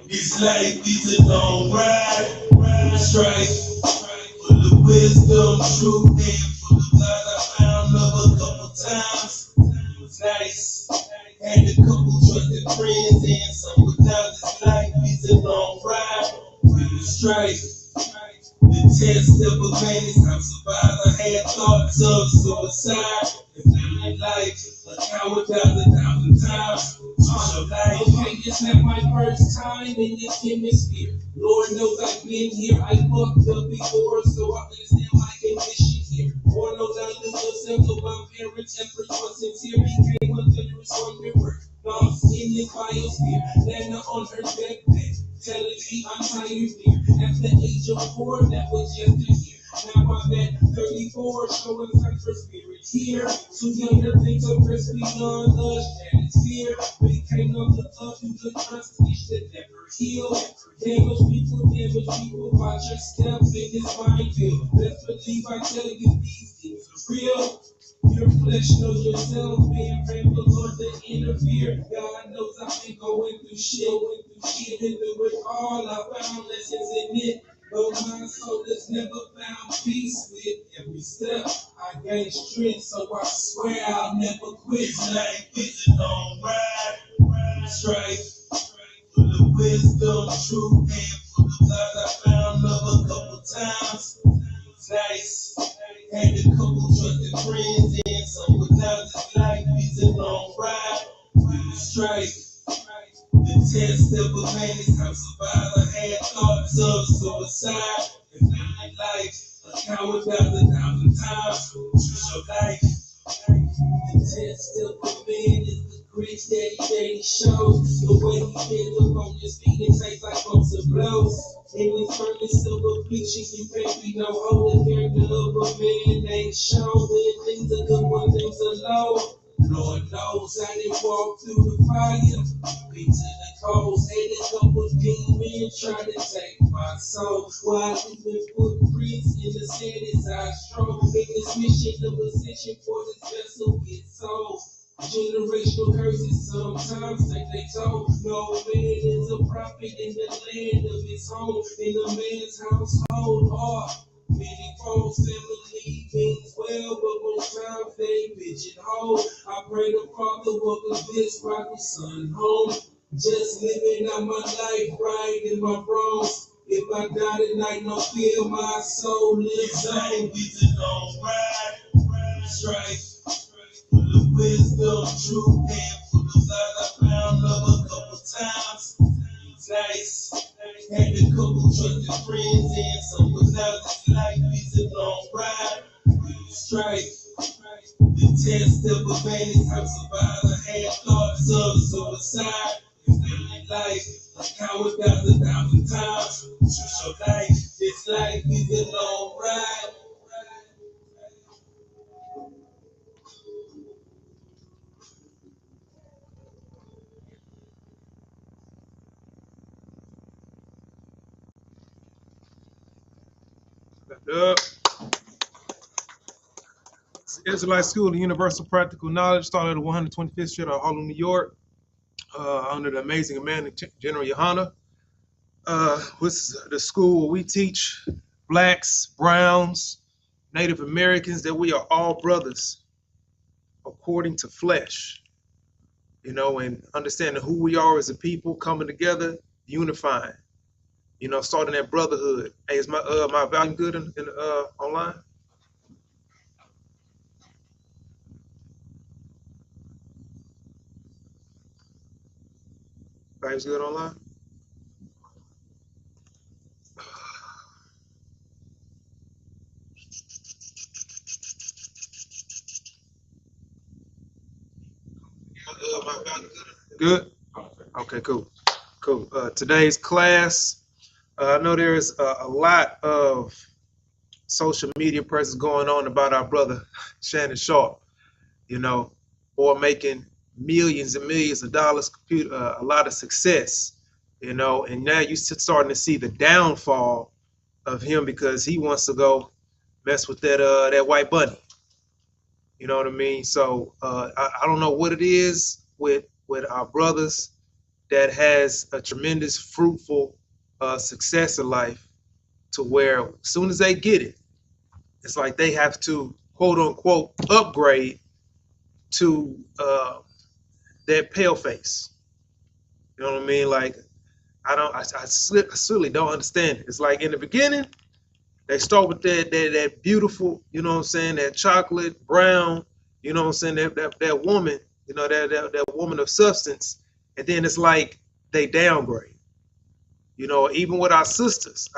This life is a long ride, strife, full of wisdom, truth, and full of lies. I found love a couple times. It was nice. Had a couple trusted friends, and some was now. This life is a long ride, strife. The test of a man is how survive. I had thoughts of suicide. And feeling life, a coward 1,000 times. Okay, it's not my first time in this hemisphere. Lord knows I've been here. I fucked up before, so I understand my condition here. Lord knows I lose yourself, so my parents' effort was sincere. Became a generous wanderer, lost in this biosphere. Landed on her deathbed, telling me I'm tired here. At the age of 4, that was just a year. Now I'm at 34, showing signs for spirit here. Too young to think of rest beyond the stratosphere. But it came up to love you, the trust which that never heal. Damage people, watch your step in this minefield. Best believe I tell you these things are real. Your flesh knows yourself, being brave, but Lord, to interfere. God knows I've been going through shit, and through it all. I found lessons in it. Though my soul has never found peace with every step, I gain strength, so I swear I'll never quit. Life is a long ride, strife, full of wisdom, truth, and full of lies. I found love a couple times. It's nice. Had a couple trusted friends, and some was now. This life is a long ride, strife. The test of a man is how survive. I had thoughts of suicide and feeling life a coward 1,000 times. Choose your life. The test of a man is the grit that he shows. The way he bends up on his feet and takes like bumps and blows. In the furnace of affliction, you can't be no holder. Character of a man ain't shown. When things are good, when things are low. Lord knows I didn't walk through the fire. Beat to the coals, had a couple demons try to take my soul. While leaving footprints in the sand as I stroll. In this mission of ascension for this vessel gets sold. Generational curses sometimes take their toll. No man is a prophet in the land of his home. In a man's household, many folks family means well, but most times they pigeonhole. I pray the Father welcomes this prodigal son home. Just living out my life right in my wrongs. If I die tonight, no fear, my soul lives on. It's a long ride, strife, full of wisdom, truth, and full of lies. I found love a couple times. It's nice. Had a couple trusted friends, and some was now. This life is a long ride, strife. The test of a man is how survive. I had thoughts of suicide and feeling life a coward 1,000 times. Choose your life. This life is a long ride. Israelite School of Universal Practical Knowledge started at 125th Street of Harlem, New York, under the amazing man, General YAHANNA. This is the school where we teach blacks, browns, Native Americans that we are all brothers according to flesh, you know, and understanding who we are as a people, coming together, unifying, you know, starting that brotherhood. Hey, is my volume good in online? Volume's good online? Good? Okay, cool. Cool. Today's class, I know there is a lot of social media presence going on about our brother Shannon Sharp, you know, or making millions and millions of dollars, a lot of success, you know, and now you starting to see the downfall of him because he wants to go mess with that white bunny. You know what I mean? So I don't know what it is with our brothers that has a tremendous fruitful success in life, to where as soon as they get it, it's like they have to quote unquote upgrade to that pale face. You know what I mean? Like I certainly don't understand it. It's like in the beginning, they start with that beautiful, you know what I'm saying, that chocolate brown, you know what I'm saying, that woman, you know, that woman of substance, and then it's like they downgrade. You know, even with our sisters,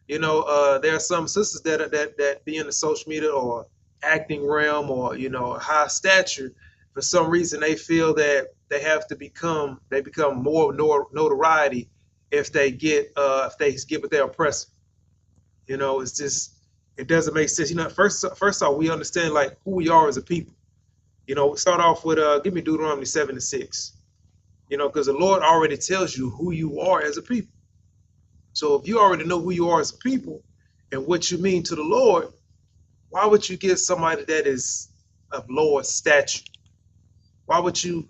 you know, there are some sisters that be in the social media or acting realm, or, you know, high stature. For some reason, they feel that they become more notoriety if they get with their oppressor. You know, it's just, it doesn't make sense. You know, first off, we understand like who we are as a people. You know, start off with give me Deuteronomy 7:6. You know, because the Lord already tells you who you are as a people. So if you already know who you are as a people and what you mean to the Lord, why would you get somebody that is of lower stature? Why would you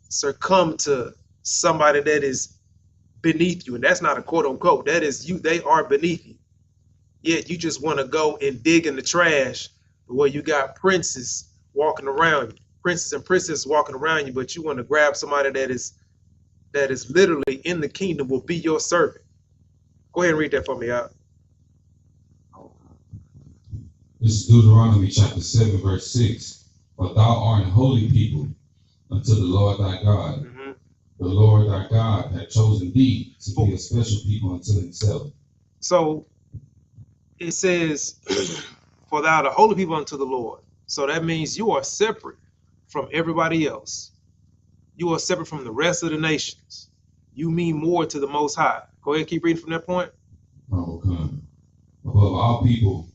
succumb to somebody that is beneath you? And that's not a quote unquote. That is you. They are beneath you. Yet you just want to go and dig in the trash where you got princes walking around you, princes and princesses walking around you, but you want to grab somebody that is literally in the kingdom, will be your servant. Go ahead and read that for me out. This is Deuteronomy chapter 7, verse 6. For thou art an holy people unto the Lord thy God. Mm-hmm. The Lord thy God hath chosen thee to be a special people unto himself. So it says, for thou art a holy people unto the Lord. So that means you are separate from everybody else. You are separate from the rest of the nations. You mean more to the Most High. Go ahead, keep reading from that point. Okay. Above all people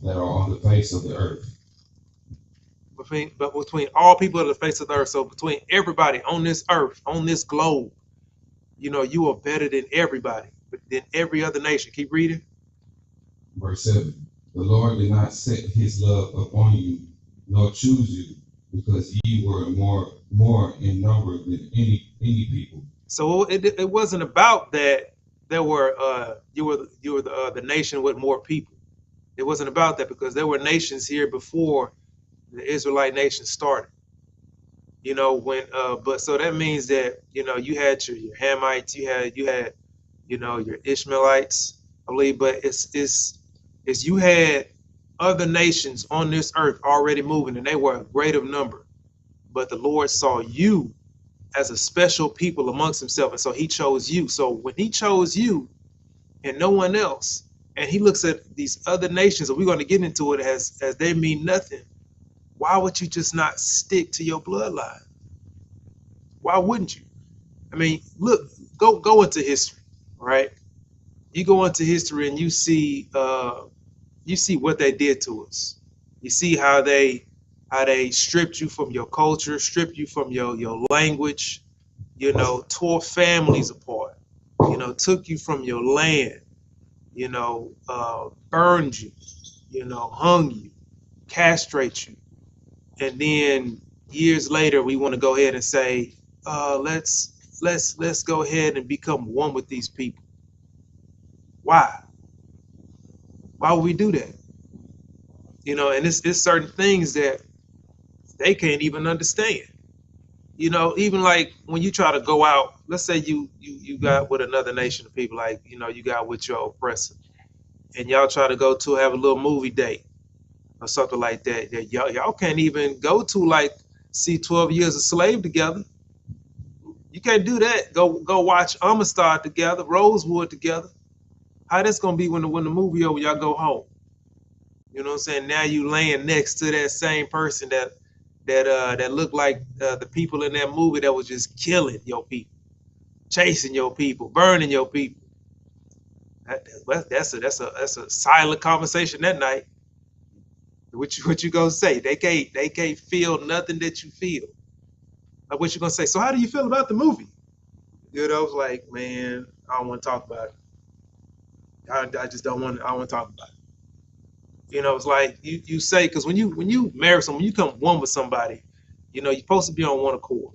that are on the face of the earth. Between all people on the face of the earth. So between everybody on this earth, on this globe, you know, you are better than everybody, than every other nation. Keep reading. Verse 7. The Lord did not set his love upon you, nor choose you, because ye were more in number than any people. So it wasn't about that there were you were the nation with more people. It wasn't about that, because there were nations here before the Israelite nation started. You know, when but so that means that, you know, you had your Hamites, you had you know, your Ishmaelites, I believe, but it's you had other nations on this earth already moving, and they were a great of number. But the Lord saw you as a special people amongst himself, and so he chose you. So when he chose you and no one else, and he looks at these other nations, and we're going to get into it, as they mean nothing, why would you just not stick to your bloodline? Why wouldn't you? I mean, look, go into history, right? You go into history and you see what they did to us. You see how they stripped you from your culture, stripped you from your language, you know, tore families apart, you know, took you from your land, you know, burned you, you know, hung you, castrate you. And then years later, we want to go ahead and say, let's go ahead and become one with these people. Why? Why would we do that? You know, and it's certain things that they can't even understand. You know, even like when you try to go out, let's say you got with another nation of people, like, you know, you got with your oppressor, and y'all try to go to have a little movie date or something like that. That y'all can't even go to, like, see 12 Years a Slave together. You can't do that. Go watch Amistad together, Rosewood together. How that's gonna be when the movie over, y'all go home? You know what I'm saying? Now you laying next to that same person that looked like the people in that movie that was just killing your people, chasing your people, burning your people. That's a silent conversation that night. What you gonna say? They can't feel nothing that you feel. Like, what you gonna say? So how do you feel about the movie? You know, it's like, man, I don't want to talk about it. I just don't want to talk about it. You know, it's like you say, because when you marry someone, when you come one with somebody, you know, you're supposed to be on one accord.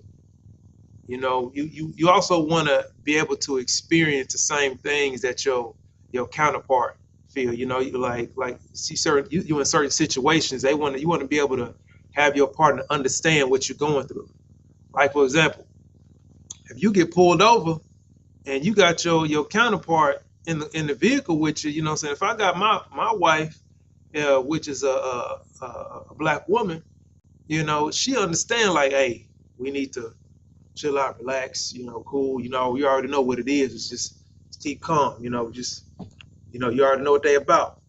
You know, you also want to be able to experience the same things that your counterpart feel. You know, you like see certain you in certain situations, you want to be able to have your partner understand what you're going through. Like for example, if you get pulled over and you got your counterpart in the vehicle with you, you know what I'm saying? If I got my wife, which is a black woman, you know, she understand like, hey, we need to chill out, relax, you know, cool, you know, we already know what it is. It's just keep calm, you know, just, you know, you already know what they about.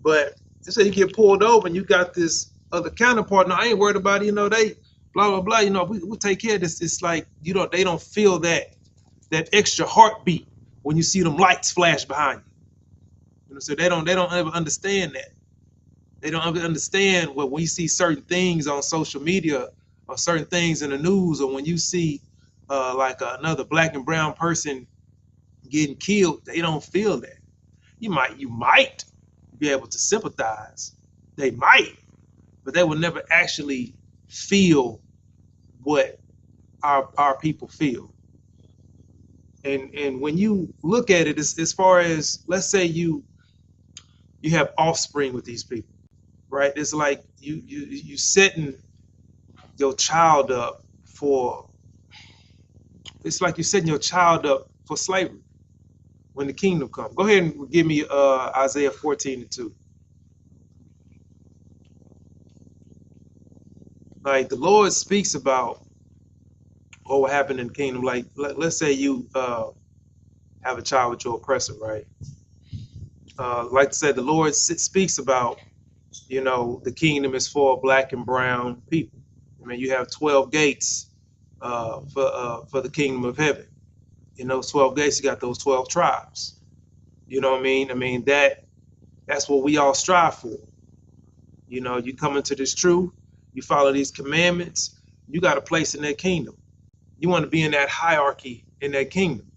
But let's say you get pulled over and you got this other counterpart. Now I ain't worried about it, you know, they blah blah blah, you know, we'll take care of this. It's like, you know, they don't feel that extra heartbeat when you see them lights flash behind you. You know, so they don't ever understand that. They don't ever understand when we see certain things on social media or certain things in the news, or when you see like another black and brown person getting killed, they don't feel that. You might be able to sympathize. They might, but they will never actually feel what our people feel. And when you look at it, as far as, let's say you have offspring with these people, right? It's like you setting your child up for, it's like you're setting your child up for slavery when the kingdom comes. Go ahead and give me Isaiah 14:2. Like the Lord speaks about what will happen in the kingdom. Like let's say you have a child with your oppressor, right? Like I said, the Lord speaks about, you know, the kingdom is for black and brown people. I mean, you have 12 gates for the kingdom of heaven. In those 12 gates, you got those 12 tribes. You know what I mean? I mean, that's what we all strive for. You know, you come into this truth, you follow these commandments, you got a place in that kingdom. You want to be in that hierarchy in that kingdom.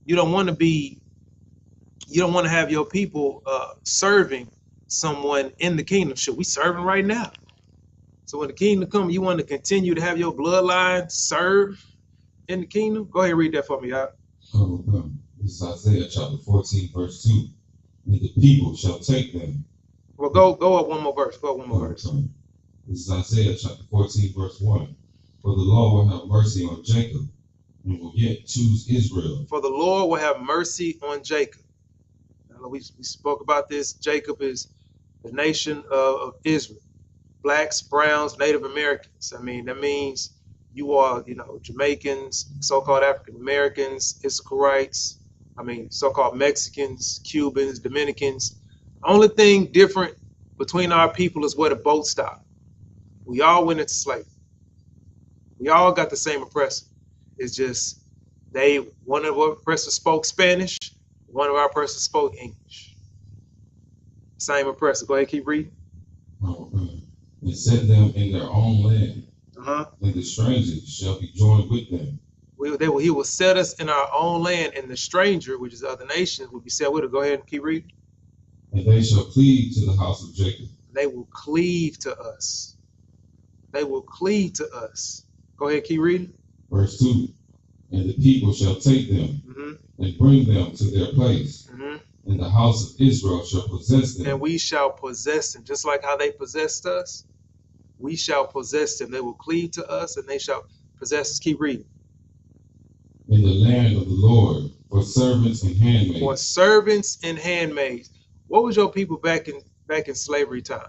You don't want to have your people serving someone in the kingdom. Should we serving right now? So when the kingdom comes, you want to continue to have your bloodline serve in the kingdom? Go ahead and read that for me, out. Oh, this is Isaiah chapter 14, verse 2. And the people shall take them. Well, go up one more verse. Go up one more verse. This is Isaiah chapter 14, verse 1. For the Lord will have mercy on Jacob and will yet choose Israel. For the Lord will have mercy on Jacob. Now, we spoke about this. Jacob is the nation of Israel. Blacks, browns, Native Americans. I mean, that means you are, you know, Jamaicans, so-called African Americans, Israelites. I mean, so-called Mexicans, Cubans, Dominicans. Only thing different between our people is where the boat stopped. We all went into slavery. We all got the same oppressor. It's just one of our oppressors spoke Spanish, one of our oppressors spoke English. Same oppressor. Go ahead, keep reading. And set them in their own land. And the strangers shall be joined with them. He will set us in our own land, and the stranger, which is the other nations, will be set with us. Go ahead and keep reading. And they shall cleave to the house of Jacob. They will cleave to us. They will cleave to us. Go ahead, keep reading. Verse 2. And the people shall take them and bring them to their place. And the house of Israel shall possess them. And we shall possess them. Just like how they possessed us, we shall possess them. They will cleave to us and they shall possess us. Keep reading. In the land of the Lord, for servants and handmaids. For servants and handmaids. What was your people back in slavery time?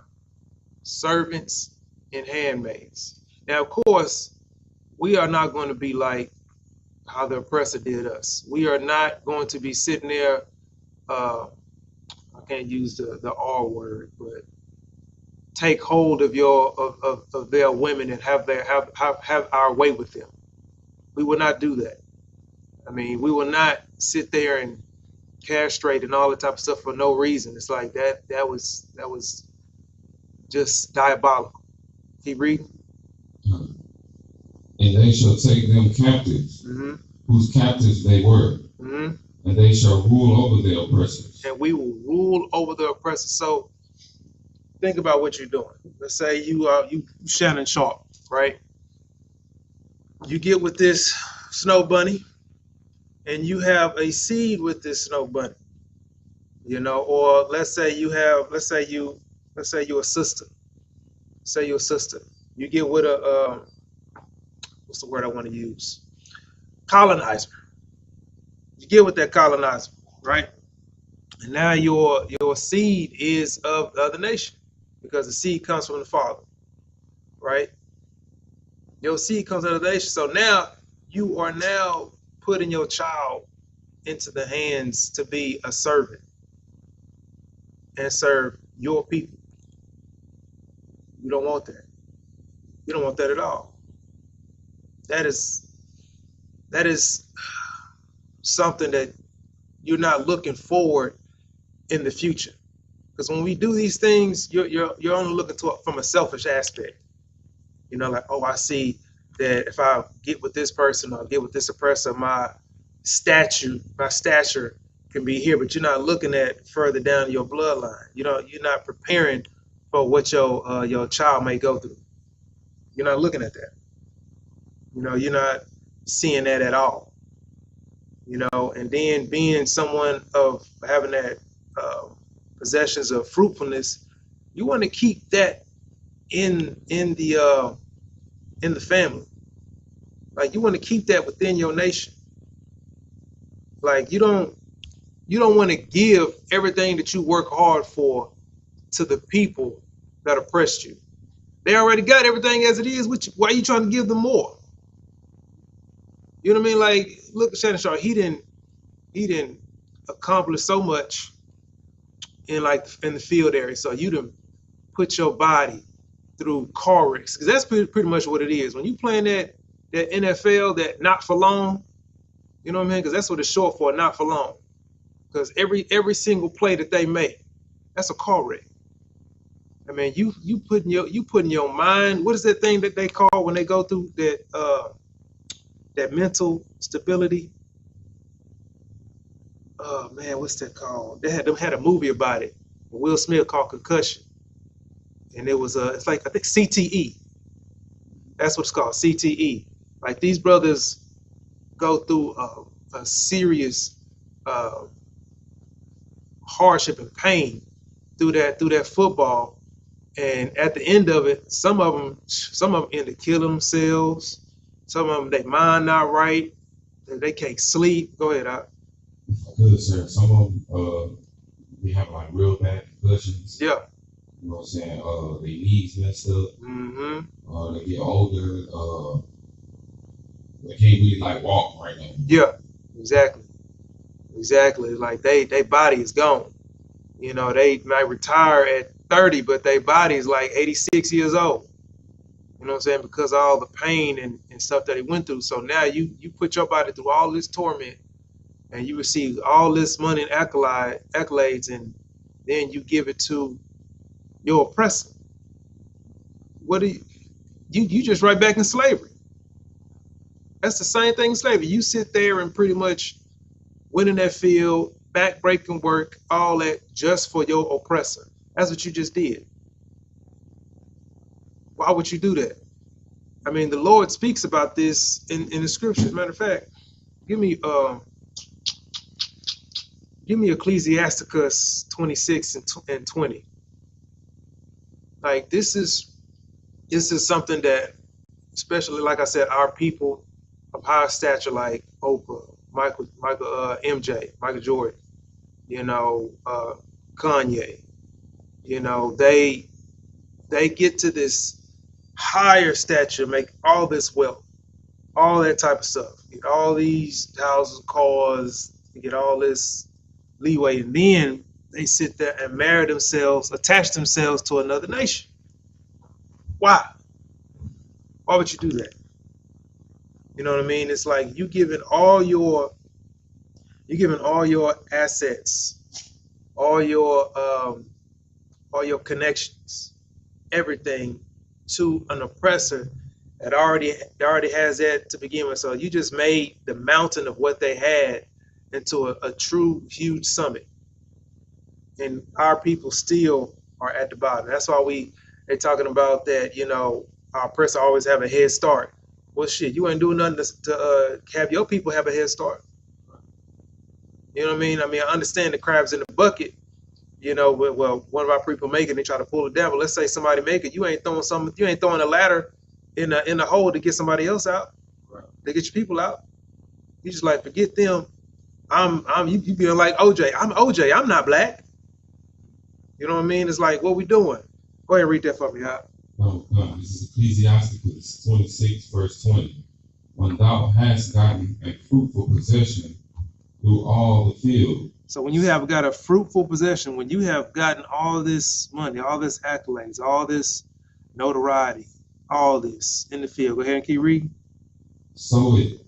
Servants and handmaids. Now, of course, we are not going to be like how the oppressor did us. We are not going to be sitting there, I can't use the R word, but take hold of of their women and have our way with them. We will not do that. I mean, we will not sit there and castrate and all that type of stuff for no reason. It's like that was just diabolical. Keep reading. And they shall take them captives, who whose captives they were, and they shall rule over their oppressors. And we will rule over the oppressor. So think about what you're doing. Let's say you Shannon Sharp, right? You get with this snow bunny, and you have a seed with this snow bunny, or let's say you're a sister. Say you're a sister. You get with a what's the word I want to use? Colonizer. You get with that colonizer, right? And now your seed is of the other nation because the seed comes from the father, right? Your seed comes out of the nation. So now you are now putting your child into the hands to be a servant and serve your people. You don't want that. You don't want that at all. That is something that you're not looking forward in the future. Because when we do these things, you're only looking to it from a selfish aspect. Like, oh, I see that if I get with this person or get with this oppressor, my stature can be here, but you're not looking at further down your bloodline. You're not preparing for what your child may go through. You're not looking at that. You're not seeing that at all. And then being someone of having that possessions of fruitfulness, you want to keep that in the family. Like, you want to keep that within your nation. Like, you don't want to give everything that you work hard for to the people that oppressed you. They already got everything as it is. Why are you trying to give them more? You know what I mean? Like, look at Shannon Sharp. He didn't accomplish so much in the field area. So you done put your body through car wrecks, because that's pretty much what it is. When you playing that NFL, that not for long, you know what I mean? Because that's what it's short for, not for long. Because every single play that they make, that's a car wreck. I mean, you putting your mind. What is that thing that they call when they go through that mental stability? Oh man, what's that called? They had a movie about it. Will Smith called Concussion, and it was it's like, I think, CTE. That's what it's called, CTE. Like, these brothers go through a serious hardship and pain through that football, and at the end of it, some of them end up killing themselves. Some of them, they mind not right, they can't sleep. Go ahead, Al. Good, sir. Some of them they have like real bad concussions. Yeah. You know what I'm saying? Their knees messed up. Mm-hmm. They get older. They can't really like walk right now. Yeah, exactly. Like, they body is gone. They might retire at 30, but their body is like 86 years old. You know what I'm saying? Because of all the pain and stuff that they went through. So now you put your body through all this torment, and you receive all this money and accolades, and then you give it to your oppressor. What do you just right back in slavery? That's the same thing in slavery. You sit there and pretty much went in that field, back-breaking work, all that, just for your oppressor. That's what you just did. Why would you do that? I mean, the Lord speaks about this in the scriptures. Matter of fact, give me Ecclesiasticus 26 and 20. Like, this is something that, especially, like I said, our people of high stature, like Oprah, Michael MJ, Michael Jordan, Kanye, they get to this higher stature, make all this wealth, all that type of stuff, get all these houses, cars, get all this leeway, and then they sit there and marry themselves, attach themselves to another nation. Why? Why would you do that? You know what I mean? It's like you giving all your assets, all your connections, everything, to an oppressor It already has that to begin with. So you just made the mountain of what they had into a true huge summit, and our people still are at the bottom. That's why they're talking about that. You know, our oppressor always have a head start. Well, shit, you ain't doing nothing to have your people have a head start. You know what I mean? I mean, I understand the crabs in the bucket. You know, well, one of our people make it, they try to pull it down. But let's say somebody make it, you ain't throwing a ladder in the hole to get somebody else out, to get your people out. You just like forget them. You being like OJ. I'm OJ. I'm not black. You know what I mean? It's like, what we doing? Go ahead and read that for me, Hop. No, this is Ecclesiasticus 26, verse 20. When thou hast gotten a fruitful possession through all the field. So when you have got a fruitful possession, when you have gotten all this money, all this accolades, all this notoriety, all this in the field, go ahead and keep reading. Sow it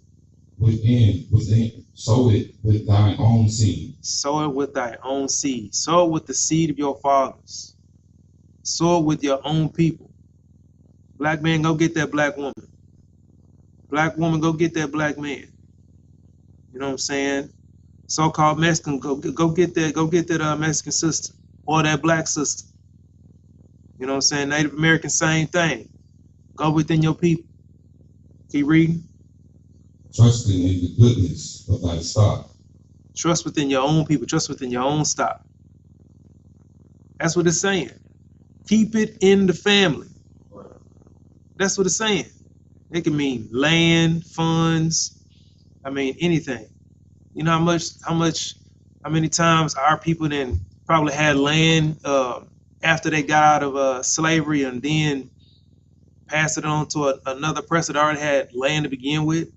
sow it with thine own seed. Sow it with thy own seed. Sow it with the seed of your fathers. Sow it with your own people. Black man, go get that black woman. Black woman, go get that black man. You know what I'm saying? So-called Mexican, go get that Mexican sister or that black sister. You know what I'm saying? Native American, same thing. Go within your people. Keep reading. Trusting in the goodness of thy stock. Trust within your own people. Trust within your own stock. That's what it's saying. Keep it in the family. That's what it's saying. It can mean land, funds. I mean anything. You know how many times our people then probably had land after they got out of slavery and then passed it on to another person that already had land to begin with.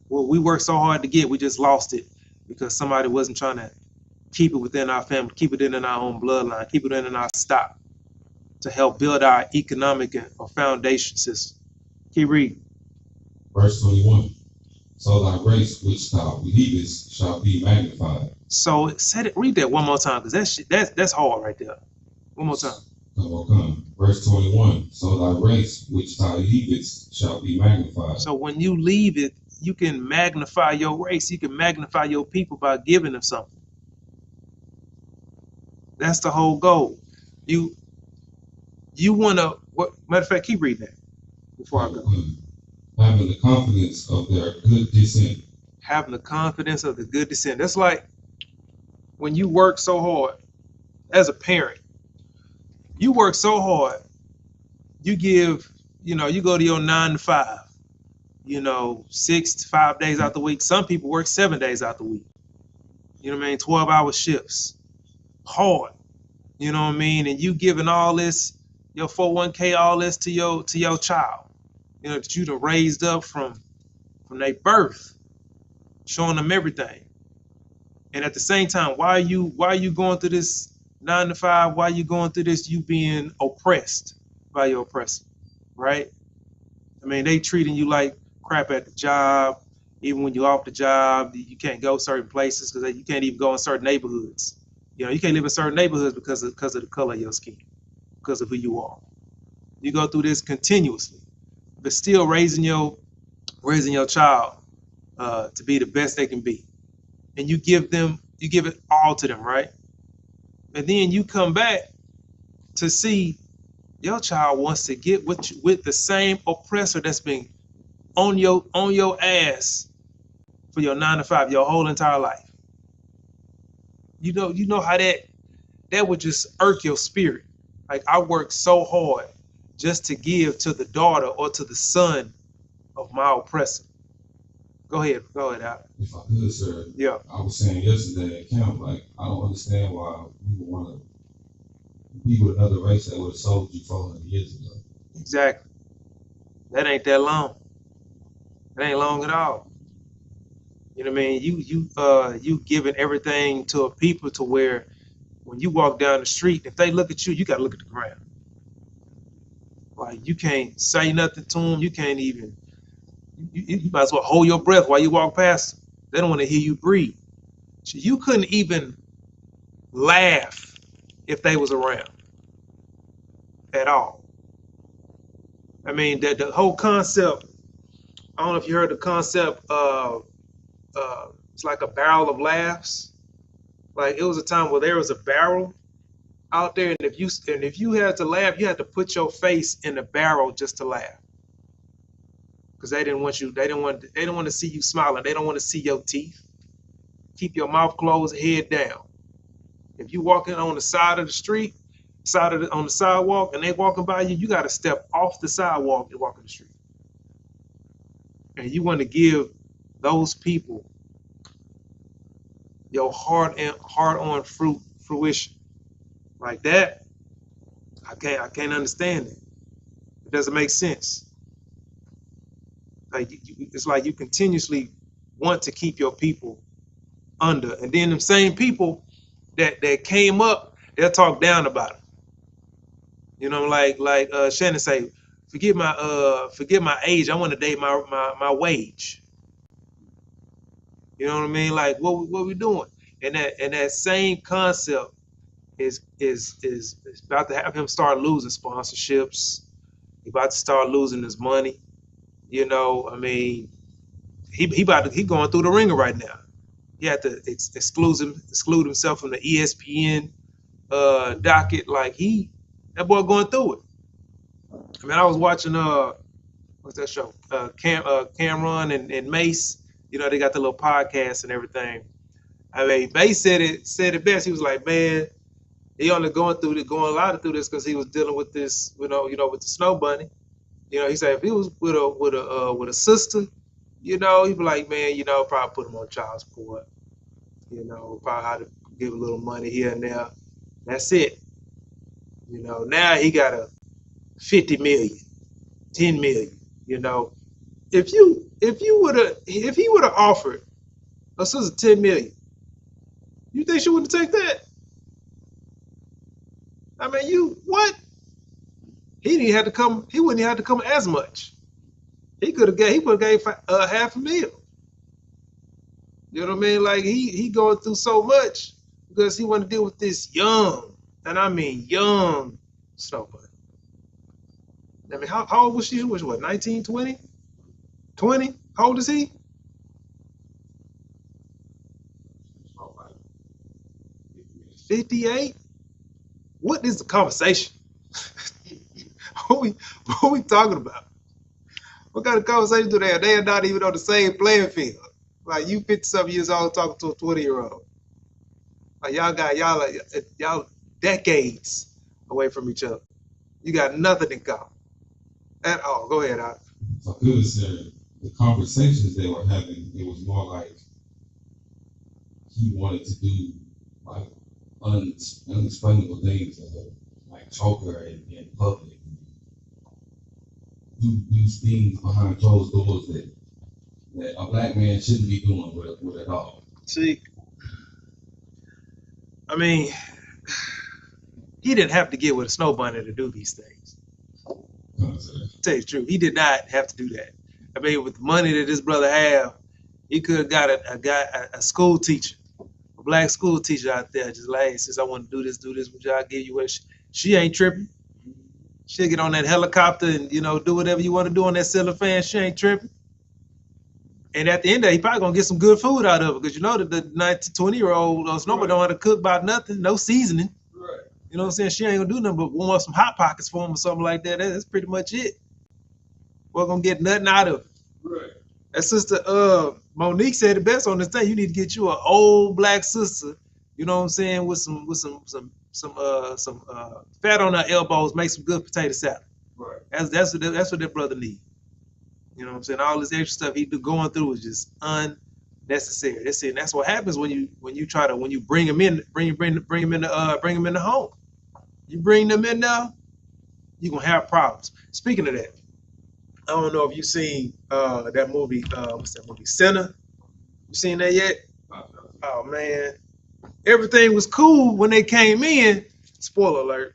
Well, we worked so hard to get, we just lost it because somebody wasn't trying to keep it within our family, keep it in our own bloodline, keep it in our stock to help build our economic or foundation system. Keep reading. Verse 21. So thy race which thou believest shall be magnified. So read that one more time, because that's hard right there. One more time. Come. Verse 21. So thy race which thou believest shall be magnified. So when you leave it, you can magnify your race. You can magnify your people by giving them something. That's the whole goal. You want to, matter of fact, keep reading that before I go. Having the confidence of their good descent. Having the confidence of the good descent. That's like when you work so hard as a parent. You work so hard. You give, you go to your 9 to 5. 6 to 5 days out the week. Some people work 7 days out the week. You know what I mean? 12-hour shifts. Hard. You know what I mean? And you giving all this, your 401k, all this to your child. That you done raised up from their birth, showing them everything. And at the same time, why are you going through this 9 to 5? Why are you going through this? You being oppressed by your oppressor, right? I mean, they treating you like crap at the job. Even when you're off the job, you can't go certain places because you can't even go in certain neighborhoods. You can't live in certain neighborhoods because of the color of your skin, because of who you are. You go through this continuously, but still raising your child to be the best they can be, and you give it all to them, right? And then you come back to see your child wants to get with the same oppressor that's been on your ass for your 9 to 5 your whole entire life. You know how that would just irk your spirit. Like, I worked so hard just to give to the daughter or to the son of my oppressor. Go ahead, Al. If I could, sir. Yeah. I was saying yesterday at camp, like, I don't understand why you would want to be with another race that would have sold you 400 years ago. Exactly. That ain't that long. It ain't long at all. You know what I mean? You giving everything to a people to where when you walk down the street, if they look at you, you gotta look at the ground. Like, you can't say nothing to them. You can't even. You might as well hold your breath while you walk past them. They don't want to hear you breathe. So you couldn't even laugh if they was around at all. I mean, that the whole concept. I don't know if you heard the concept. It's like a barrel of laughs. Like it was a time where there was a barrel out there, and if you had to laugh, you had to put your face in the barrel just to laugh, because they didn't want you. They didn't want to see you smiling. They don't want to see your teeth. Keep your mouth closed, head down. If you walking on the side of the street, on the sidewalk, and they walking by you, you got to step off the sidewalk and walk in the street. And you want to give those people your hard-on fruition like that. I can't understand it. It doesn't make sense. Like it's like you continuously want to keep your people under, and then them same people that came up, they'll talk down about it. You know, like Shannon say, forget my age. I want to date my wage. You know what I mean? Like what we doing? And that same concept is about to have him start losing sponsorships. He about to start losing his money. You know, I mean, he going through the ringer right now. He had to exclude himself from the ESPN docket. Like that boy going through it. I mean, I was watching what's that show? Cameron and Mace. You know, they got the little podcast and everything. I mean, Mace said it best. He was like, man, he only going a lot through this because he was dealing with this, with the snow bunny. You know, he said if he was with a sister, he'd be like, man, probably put him on child support. Probably how to give a little money here and there. That's it. Now he got a 50 million, 10 million. If he would have offered a sister 10 million, you think she wouldn't take that? I mean, what? He didn't have to come. He wouldn't have to come as much. He would have gave $500,000. You know what I mean? Like he going through so much because he want to deal with this young, and I mean young snow bunny. I mean, how old was she? She was what, 19, 20? 20? How old is he? 58? What is the conversation? What we talking about? What kind of conversation do they have? They are not even on the same playing field. Like you 50-something years old talking to a 20-year-old. Like y'all decades away from each other. You got nothing in common at all. Go ahead, Al. So it was the conversations they were having. It was more like he wanted to do like unexplainable things, like choke her in public, do things behind closed doors that a black man shouldn't be doing with at all. See, I mean, he didn't have to get with a snow bunny to do these things. To tell you the truth, he did not have to do that. I mean, with the money that this brother have, he could have got a school teacher, a black school teacher out there, just like, hey, since I want to do this with y'all, give you what she ain't tripping. She'll get on that helicopter and do whatever you want to do on that ceiling fan. She ain't tripping. And at the end of it, he probably gonna get some good food out of it, because that the 19, 20-year-old snowboard don't know how to cook about nothing, no seasoning. Right. You know what I'm saying? She ain't gonna do nothing but warm up some Hot Pockets for him or something like that. That's pretty much it. We're gonna get nothing out of it. Right. That sister Monique said it best on this thing. You need to get you an old black sister, you know what I'm saying, with some fat on her elbows, make some good potato salad. Right. That's what that brother need. You know what I'm saying? All this extra stuff he going through is just unnecessary. That's it. And that's what happens when you bring him in, bring him in the home. You bring them in now, you're gonna have problems. Speaking of that, I don't know if you've seen that movie. What's that movie? Sinner. You seen that yet? Oh man, everything was cool when they came in. Spoiler alert.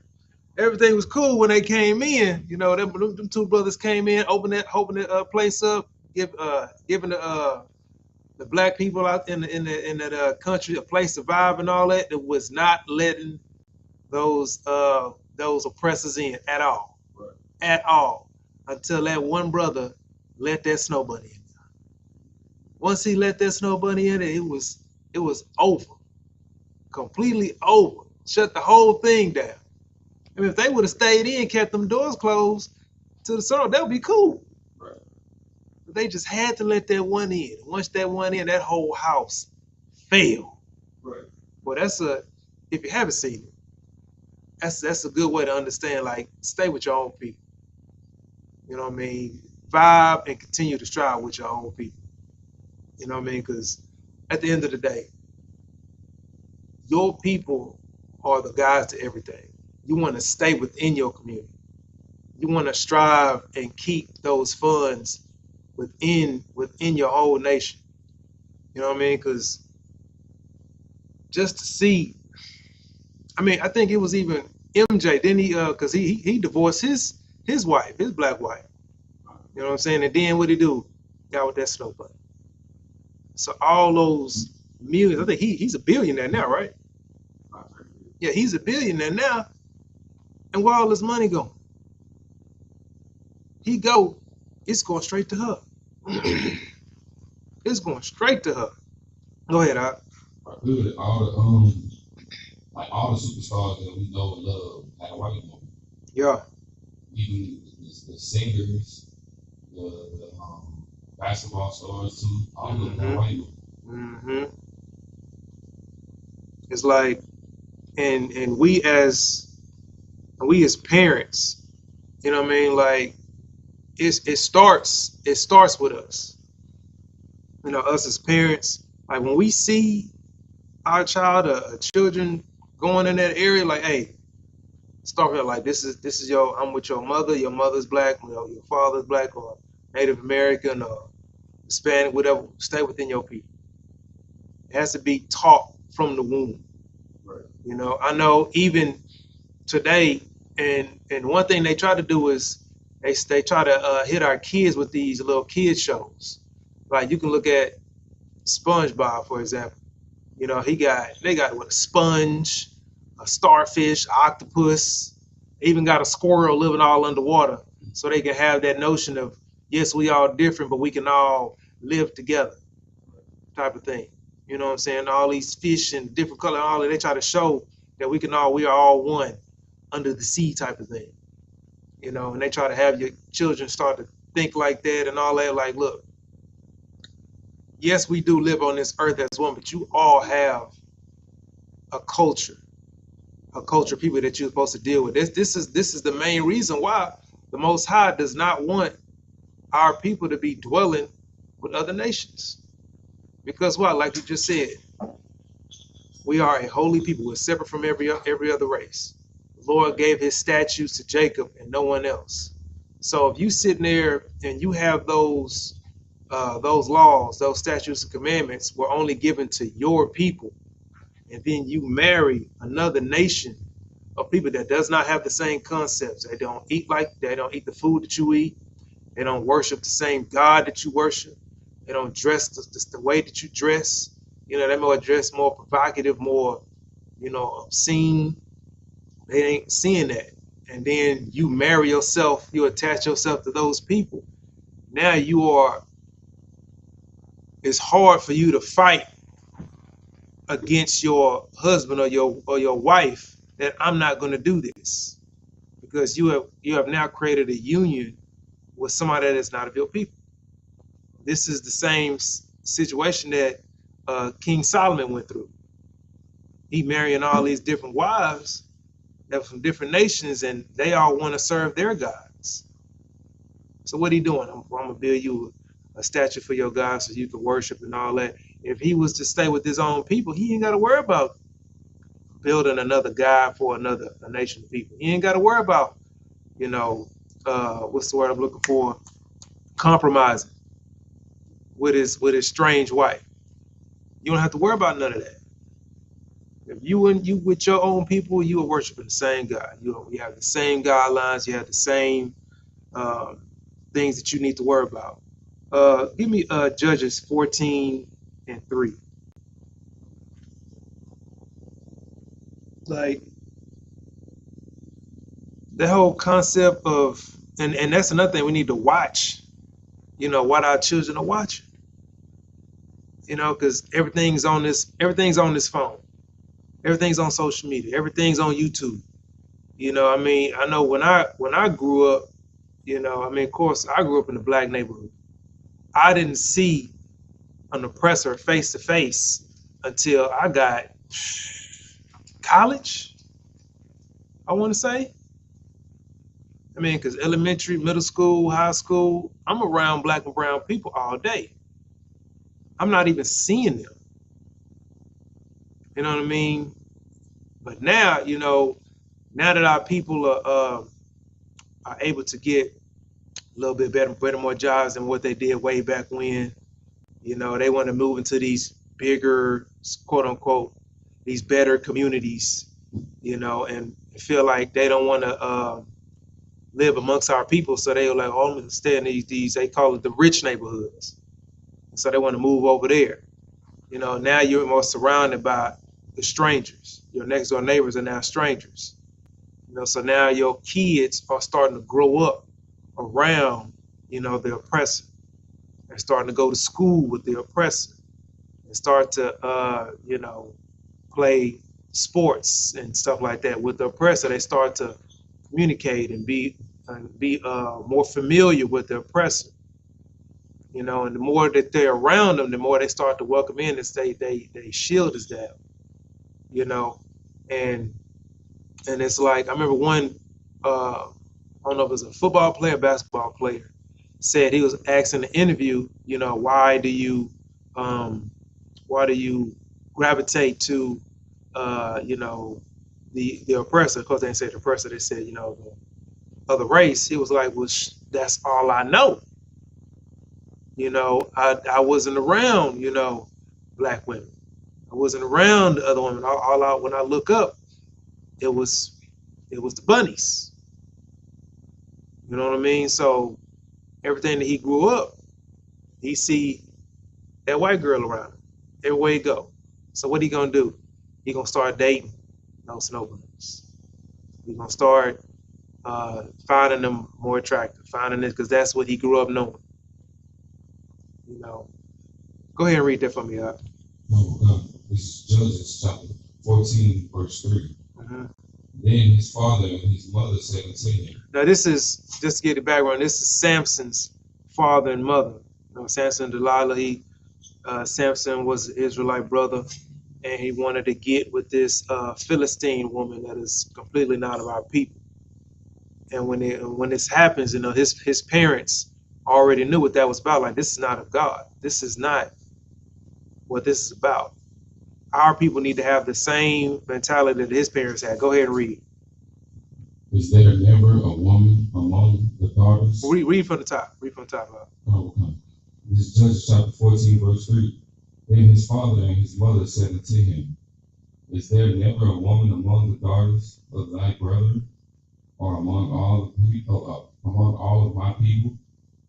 Everything was cool when they came in. Them two brothers came in, opening that place up, giving the black people out in that country a place to survive and all that. That was not letting those oppressors in at all, at all. until that one brother let that snow bunny in. Once he let that snow bunny in, it was over, completely over. Shut the whole thing down. I mean, if they would have stayed in, kept them doors closed to the sun, that would be cool. Right. But they just had to let that one in. Once that one in, that whole house fell. Right. Well, if you haven't seen it, that's a good way to understand. Like, stay with your own people. You know what I mean? Vibe and continue to strive with your own people. You know what I mean? Because at the end of the day, your people are the guides to everything. You want to stay within your community. You want to strive and keep those funds within your whole nation. You know what I mean? Because just to see, I mean, I think it was even MJ. Didn't he? Because he divorced his wife, his black wife. You know what I'm saying? And then what he do? Got with that snow bunny. So all those millions. I think he's a billionaire now, right? Yeah, he's a billionaire now. And where all his money going? It's going straight to her. It's going straight to her. Go ahead, Doc. Good. Like all the superstars that we know and love had white women. Yeah. Even the singers, the basketball stars too, all of them had white women. Mm-hmm. It's like, and we as parents, you know what I mean? Like, it starts with us. You know, us as parents. Like when we see our child or children going in that area, like, hey, start here. Like this is I'm with your mother. Your mother's black. You know, your father's black or Native American or Hispanic, whatever. Stay within your people. It has to be taught from the womb. Right. You know, I know even today, and one thing they try to do is they try to hit our kids with these little kid shows. Like you can look at SpongeBob, for example. You know, they got what, a sponge, a starfish, octopus, even got a squirrel living all underwater, so they can have that notion of, yes, we all different, but we can all live together, type of thing. You know what I'm saying? All these fish and different color, all that, they try to show that we are all one under the sea, type of thing. You know, and they try to have your children start to think like that and all that. Like, look, yes, we do live on this earth as one, but you all have a culture of people that you're supposed to deal with. This is the main reason why the Most High does not want our people to be dwelling with other nations. Because what, like you just said, we are a holy people. We're separate from every other race. The Lord gave his statutes to Jacob and no one else. So if you sitting there and you have those laws, those statutes and commandments were only given to your people, and then you marry another nation of people that does not have the same concepts. They don't eat the food that you eat. They don't worship the same God that you worship. They don't dress the way that you dress. You know, they more dress more provocative, more, you know, obscene. They ain't seeing that. And then you marry yourself, you attach yourself to those people. Now it's hard for you to fight against your husband or your wife that I'm not going to do this, because you have now created a union with somebody that is not of your people. This is the same situation that King Solomon went through. He marrying all these different wives that were from different nations, and they all want to serve their gods. So what he doing? I'm gonna build you a statue for your God so you can worship and all that. If he was to stay with his own people, he ain't got to worry about building another God for a nation of people. He ain't got to worry about, you know, what's the word I'm looking for? Compromising with his strange wife. You don't have to worry about none of that. If you with your own people, you are worshiping the same God. You have the same guidelines. You have the same things that you need to worry about. Give me Judges 14:3. Like the whole concept of And that's another thing we need to watch, you know, what our children are watching, you know, because everything's on this phone, everything's on social media, everything's on YouTube. You know, I mean, I know when I grew up, you know, I mean, of course, I grew up in a black neighborhood. I didn't see an oppressor face to face until I got college, I want to say. I mean, because elementary, middle school, high school, I'm around black and brown people all day. I'm not even seeing them. You know what I mean? But now, you know, now that our people are able to get a little bit better, more jobs than what they did way back when, you know, they want to move into these bigger, quote unquote, these better communities, you know, and feel like they don't want to live amongst our people. So they were like, oh, I'm going to stay in these, they call it the rich neighborhoods. So they want to move over there. You know, now you're more surrounded by the strangers. Your next door neighbors are now strangers. You know, so now your kids are starting to grow up around, you know, the oppressor. They're starting to go to school with the oppressor and start to, you know, play sports and stuff like that with the oppressor. They start to communicate and be more familiar with the oppressor. You know, and the more that they're around them, the more they start to welcome in and say they shield is down. You know, and it's like I remember one, I don't know if it was a football player, basketball player, said he was asked in the interview, you know, why do you gravitate to, you know, the oppressor? Of course, they didn't say the oppressor. They said, you know, the other race. He was like, well, that's all I know. You know, I wasn't around, you know, black women. I wasn't around the other women. All out when I look up, it was the bunnies. You know what I mean? So everything that he grew up, he see that white girl around him everywhere he go. So what he gonna do? He gonna start dating those snowbirds. He gonna start finding them more attractive, finding this because that's what he grew up knowing. You know. Go ahead and read that for me, Up. This is Judges chapter 14, verse 3. Mm-hmm. Then his father and his mother said unto him. Now this is, just to get the background, this is Samson's father and mother. You know, Samson and Delilah, Samson was an Israelite brother, and he wanted to get with this Philistine woman that is completely not of our people. And when this happens, you know, his parents already knew what that was about. Like, this is not of God. This is not what this is about. Our people need to have the same mentality that his parents had. Go ahead and read. Is there never a woman among the daughters? Read from the top. Read from the top. Okay. This is Judges chapter 14, verse 3. Then his father and his mother said unto him, is there never a woman among the daughters of thy brethren, or among all of my people?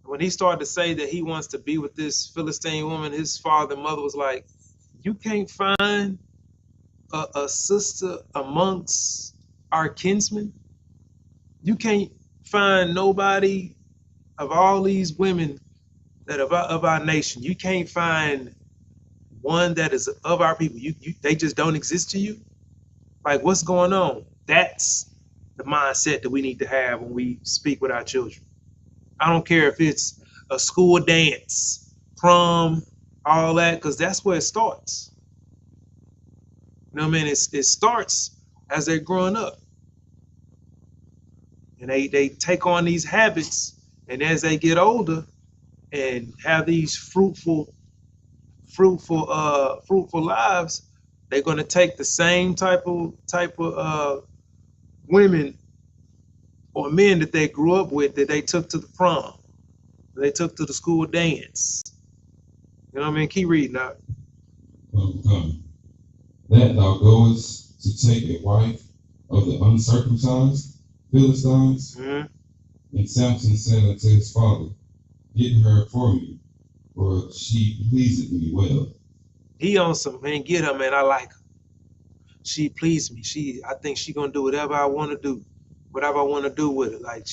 When he started to say that he wants to be with this Philistine woman, his father and mother was like, you can't find a sister amongst our kinsmen? You can't find nobody of all these women that of our nation. You can't find one that is of our people. They just don't exist to you? Like, what's going on? That's the mindset that we need to have when we speak with our children. I don't care if it's a school dance, prom, all that, because that's where it starts. You know what I mean? It starts as they're growing up. And they take on these habits, and as they get older and have these fruitful lives, they're going to take the same type of women or men that they grew up with, that they took to the prom, they took to the school dance. You know what I mean? Keep reading now. That thou goest to take a wife of the uncircumcised Philistines? Mm-hmm. And Samson said unto his father, get her for me, for she pleaseth me well. He on some, man, get her, man, I like her. She pleased me. I think she gonna do whatever I want to do, whatever I want to do with her. Like,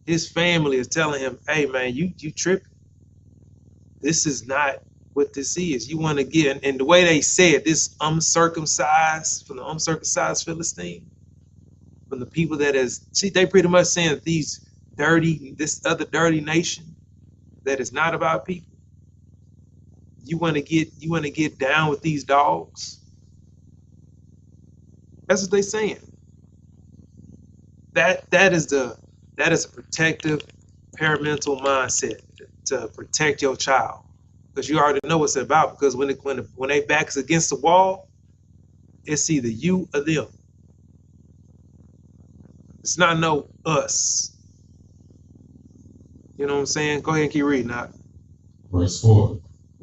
His family is telling him, hey man, you tripping. This is not what this is. You want to get, and the way they said this uncircumcised, from the uncircumcised Philistine, from the people that is, see, they pretty much saying that this other dirty nation that is not about people. You want to get down with these dogs. That's what they saying. That is a protective parental mindset to protect your child, because you already know what it's about. Because when they backs against the wall, it's either you or them. It's not no us. You know what I'm saying? Go ahead and keep reading now. Verse 4.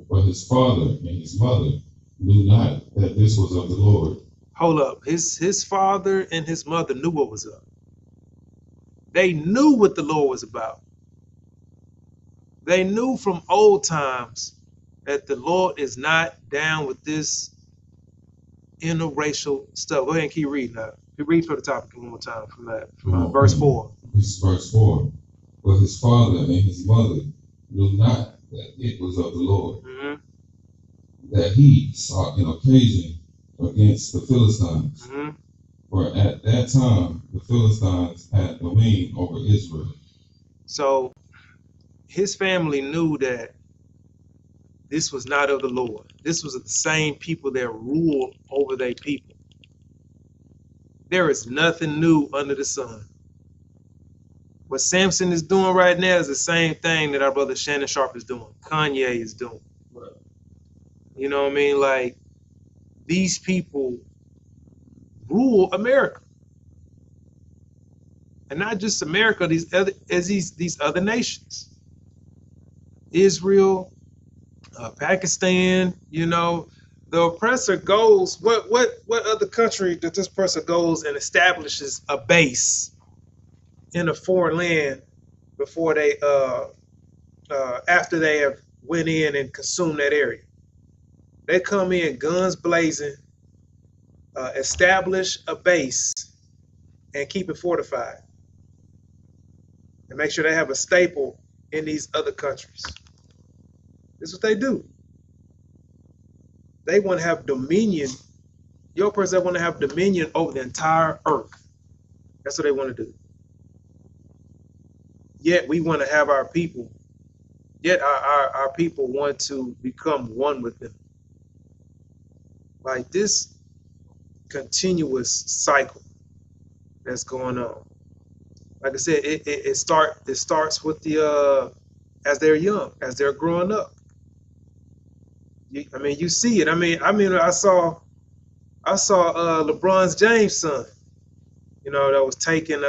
But his father and his mother knew not that this was of the Lord. Hold up. His father and his mother knew what was up. They knew what the Lord was about. They knew from old times that the Lord is not down with this interracial stuff. Go ahead and keep reading now. Read for the topic one more time from verse 4. This is verse 4. But his father and his mother knew not that it was of the Lord, that he sought an occasion against the Philistines. For at that time the Philistines had domain over Israel. So his family knew that this was not of the Lord. This was the same people that ruled over their people. There is nothing new under the sun. What Samson is doing right now is the same thing that our brother Shannon Sharp is doing, Kanye is doing. Right. You know what I mean? Like, these people rule America. And not just America, these other nations. Israel, Pakistan, you know, the oppressor goes, what other country that this oppressor goes and establishes a base in a foreign land before they after they have went in and consumed that area? They come in guns blazing, establish a base and keep it fortified, and make sure they have a staple in these other countries. This is what they do. They want to have dominion. Your person want to have dominion over the entire earth. That's what they want to do. Yet we want to have our people. Yet our people want to become one with them. Like this continuous cycle that's going on. Like I said, it starts with the as they're young, as they're growing up. You see it. I mean, I saw LeBron James' son, you know, that was taking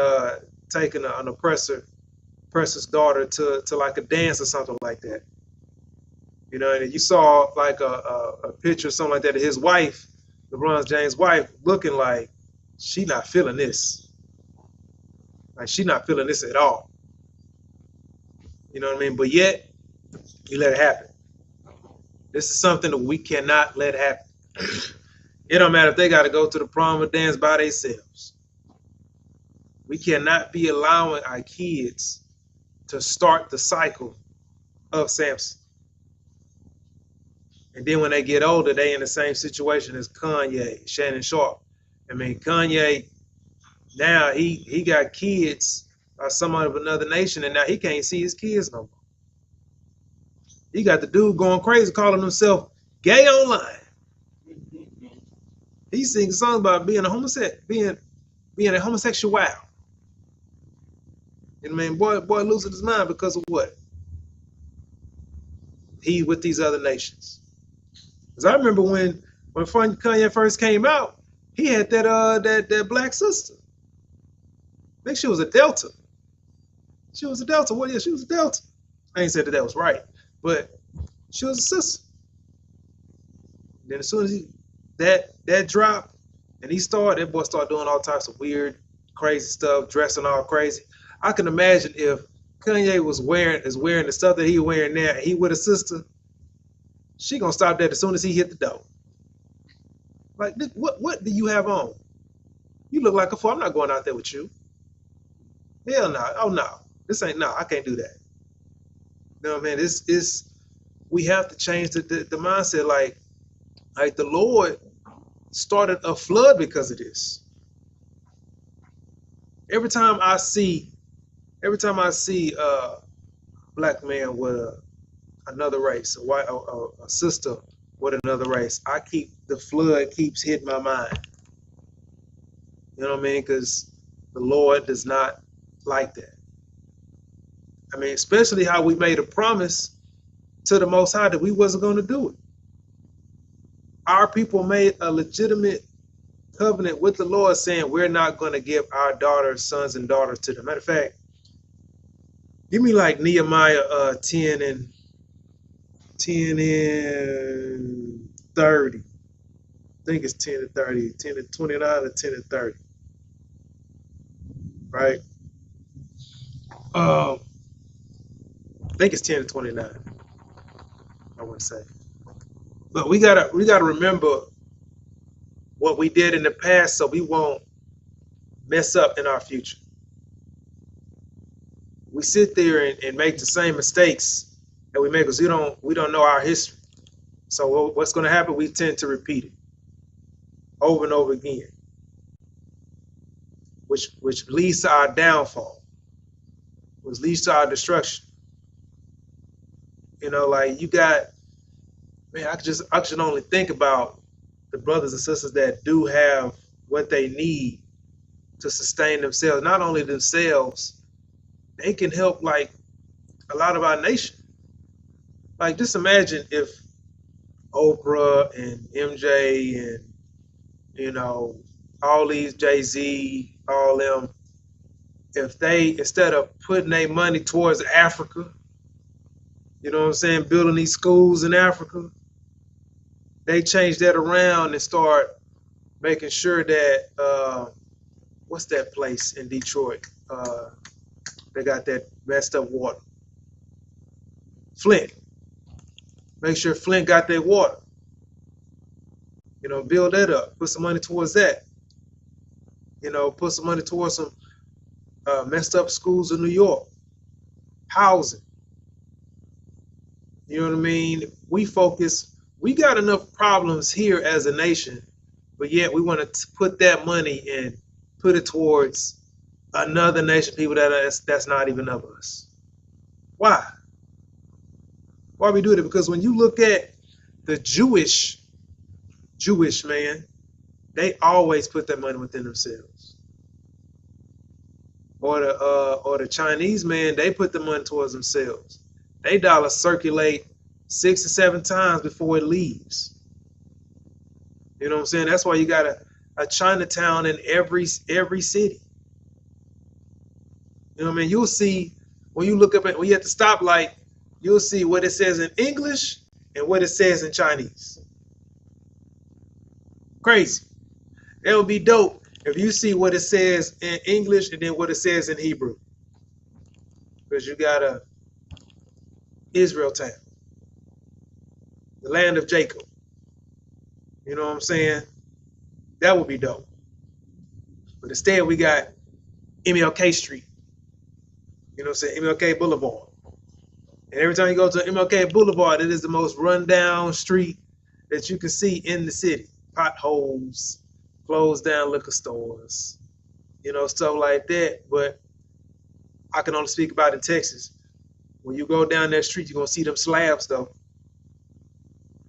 an oppressor's daughter to like a dance or something like that. You know, and you saw like a picture or something like that of his wife, LeBron James' wife, looking like she not feeling this. Like she not feeling this at all. You know what I mean? But yet, you let it happen. This is something that we cannot let happen. It don't matter if they got to go to the prom or dance by themselves. We cannot be allowing our kids to start the cycle of Samson. And then when they get older, they in the same situation as Kanye, Shannon Sharp. I mean, Kanye, now he got kids or someone of another nation, and now he can't see his kids no more. He got the dude going crazy, calling himself gay online. He sings songs about being a homosexual, being a homosexual. You know what I mean? Boy losing his mind because of what? He with these other nations. Because I remember when Kanye first came out, he had that black sister. I think she was a Delta. She was a Delta. Well, yeah, she was a Delta. I ain't said that was right, but she was a sister. Then as soon as that dropped, and that boy started doing all types of weird, crazy stuff, dressing all crazy. I can imagine if Kanye is wearing the stuff that he wearing now, and he with a sister, she gonna stop that as soon as he hit the door. Like, what do you have on? You look like a fool. I'm not going out there with you. Hell no. Oh no. This ain't, no, I can't do that. You know what I mean? We have to change the mindset. Like the Lord started a flood because of this. Every time I see a black man with another race, a sister with another race, the flood keeps hitting my mind. You know what I mean? Because the Lord does not like that. I mean, especially how we made a promise to the Most High that we wasn't going to do it. Our people made a legitimate covenant with the Lord saying we're not going to give our daughters, sons, and daughters to them. Matter of fact, give me like Nehemiah 10 and 30. I think it's 10 and 30, 10 and 29, or 10 and 30. Right? I think it's 10 and 29. I want to say. But we gotta remember what we did in the past so we won't mess up in our future. We sit there and make the same mistakes that we make because we don't know our history. So what's going to happen? We tend to repeat it over and over again, which leads to our downfall, which leads to our destruction. You know, like you got, man, I can only think about the brothers and sisters that do have what they need to sustain themselves. Not only themselves, they can help like a lot of our nation. Like just imagine if Oprah and MJ and, you know, all these Jay-Z, all them, if they, instead of putting their money towards Africa, you know what I'm saying, building these schools in Africa, they change that around and start making sure that, what's that place in Detroit? They got that messed up water. Flint. Make sure Flint got their water. You know, build that up. Put some money towards that. You know, put some money towards some messed up schools in New York. Housing. You know what I mean? We got enough problems here as a nation, but yet we want to put that money and put it towards another nation, people that's not even of us. Why? Why we do it? Because when you look at the Jewish man, they always put their money within themselves. Or the Chinese man, they put the money towards themselves. They dollar circulate 6 to 7 times before it leaves. You know what I'm saying? That's why you got a Chinatown in every city. You know what I mean? You'll see when you look up when you at the stoplight, you'll see what it says in English and what it says in Chinese. Crazy. It would be dope if you see what it says in English and then what it says in Hebrew. Because you got a Israel town, the land of Jacob. You know what I'm saying? That would be dope. But instead we got MLK Street. You know what I'm saying? MLK Boulevard. And every time you go to MLK Boulevard, it is the most rundown street that you can see in the city. Potholes, closed down liquor stores, you know, stuff like that. But I can only speak about in Texas. When you go down that street, you're going to see them slabs, though.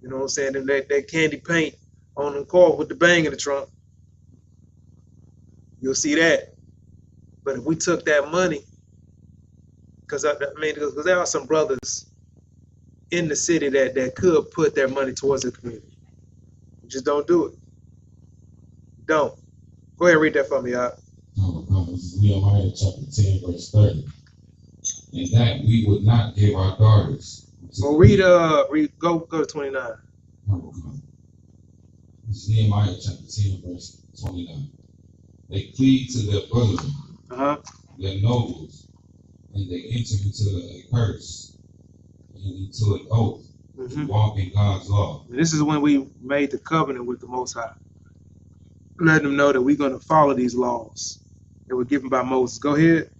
You know what I'm saying? That candy paint on them cars with the bang in the trunk. You'll see that. But if we took that money, because there are some brothers in the city that could put their money towards the community. Just don't do it. Don't. Go ahead and read that for me, Op. This is Nehemiah chapter 10, verse 30. And that we would not give our daughters. Well, go to 29. This is Nehemiah chapter 10, verse 29. They cleave to their brethren, their nobles, and they enter into a curse and into an oath to walk in God's law. And this is when we made the covenant with the Most High, letting them know that we're going to follow these laws that were given by Moses. Go ahead.